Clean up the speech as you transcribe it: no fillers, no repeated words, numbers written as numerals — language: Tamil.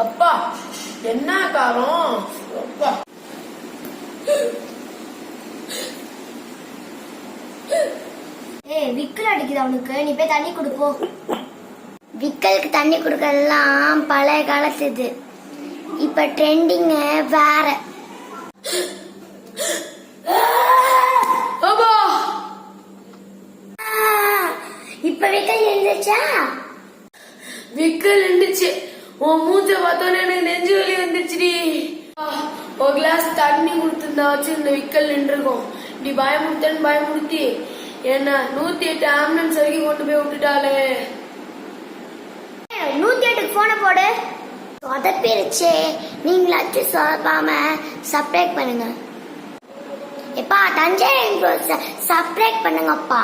அப்பா என்ன காரம் அப்பா. விக்கல் அடிக்குது அவனுக்கு, நீ போய் தண்ணி கொடுப்போம். விக்கலுக்கு தண்ணி கொடுக்கறதெல்லாம் பழைய காலத்து இது. இப்ப ட்ரெண்டிங் வேற. இப்ப விக்கல் எழுந்துச்சா? விக்கல் இருந்துச்சு. உன் மூஞ்ச பார்த்தோன்னே எனக்கு நெஞ்சு வலி வந்துச்சுடி. ஒரு கிளாஸ் தண்ணி கொடுத்துருந்தா வச்சு இந்த விக்கல் நின்றுருக்கும். நீ பயமுறுத்தி என்ன 108 ஆம்புலன்ஸ் வரைக்கும் கொண்டு போய் விட்டுட்டாளே. 108க்கு போன போடு. சொதப்பிருச்சே, நீங்களாச்சும் சொதப்பாம சப்ஸ்கிரைப் பண்ணுங்க. எப்பா தஞ்சை சப்ஸ்கிரைப் பண்ணுங்கப்பா.